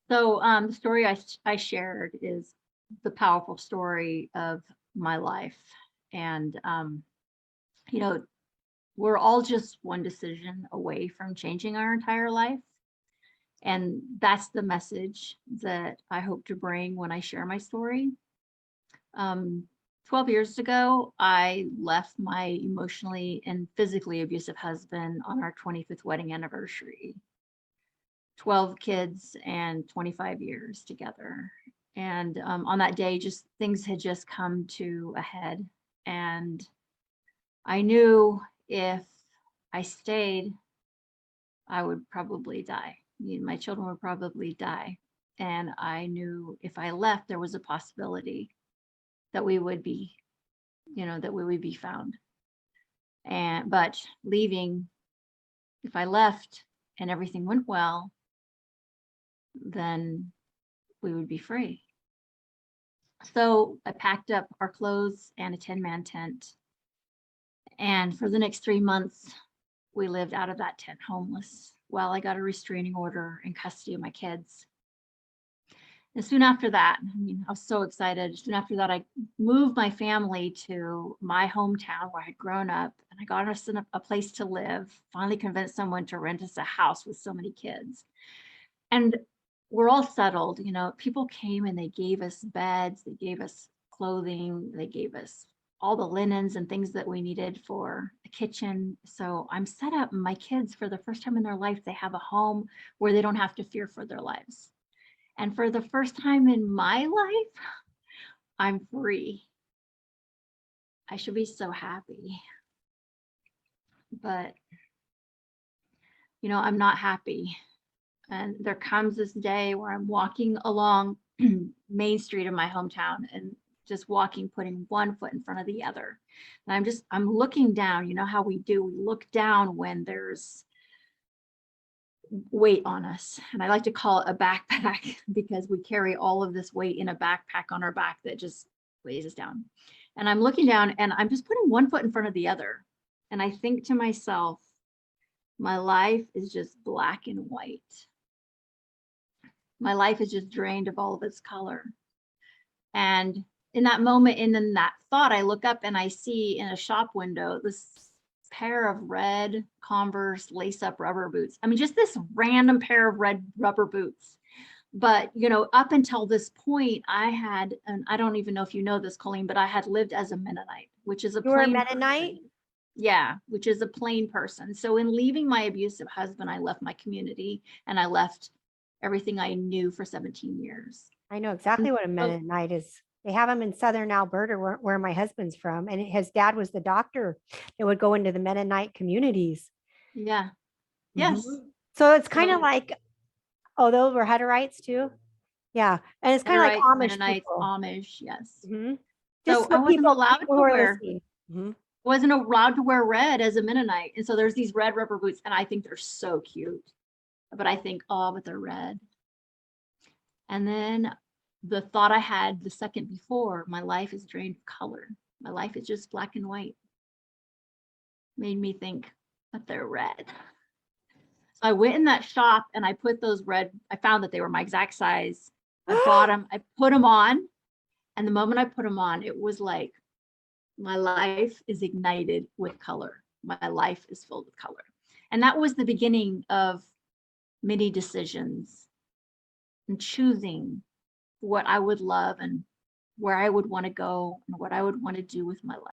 So the story I shared is the powerful story of my life. And, you know, we're all just one decision away from changing our entire life. And that's the message that I hope to bring when I share my story. Um, 12 years ago, I left my emotionally and physically abusive husband on our 25th wedding anniversary. 12 kids and 25 years together. And on that day, just things had just come to a head. And I knew if I stayed, I would probably die. My children would probably die. And I knew if I left, there was a possibility that we would be, that we would be found. But leaving, if I left and everything went well, then we would be free. So I packed up our clothes and a 10-man tent. And for the next 3 months, we lived out of that tent homeless while I got a restraining order and custody of my kids. And soon after that, I was so excited. Soon after that, I moved my family to my hometown where I had grown up, and I got us a place to live, finally convinced someone to rent us a house with so many kids. And we're all settled, people came and they gave us beds, they gave us clothing, they gave us all the linens and things that we needed for the kitchen. So I'm set up. My kids, for the first time in their life, they have a home where they don't have to fear for their lives. And for the first time in my life, I'm free. I should be so happy. But, I'm not happy. And there comes this day where I'm walking along Main Street of my hometown and just walking, putting one foot in front of the other. And I'm looking down, how we do. We look down when there's weight on us. And I like to call it a backpack because we carry all of this weight in a backpack on our back that just weighs us down. And I'm looking down and I'm just putting one foot in front of the other. And I think to myself, my life is just black and white. My life is just drained of all of its color. And in that moment, and in that thought, I look up and I see in a shop window this pair of red Converse lace-up rubber boots. Just this random pair of red rubber boots. But, up until this point, I had, and I don't even know if you know this, Colleen, but I had lived as a Mennonite, which is a You were a plain Mennonite? person. Yeah, which is a plain person. So in leaving my abusive husband, I left my community and I left everything I knew for 17 years. I know exactly what a Mennonite is. They have them in southern Alberta, where my husband's from, and his dad was the doctor that would go into the Mennonite communities. Yeah. Yes. So it's kind of like, oh, those were Hutterites too. Yeah, and it's kind of like Amish Mennonites, people. Amish, yes. Just So I wasn't allowed to wear. Mm-hmm. Wasn't allowed to wear red as a Mennonite, and so there's these red rubber boots, and I think they're so cute. But I think, oh, but they're red. And then the thought I had the second before, my life is drained of color. My life is just black and white. Made me think, but they're red. So I went in that shop and I put those red, I found that they were my exact size. I bought them, I put them on. And the moment I put them on, it was like, my life is ignited with color. My life is filled with color. And that was the beginning of many decisions and choosing what I would love and where I would want to go and what I would want to do with my life.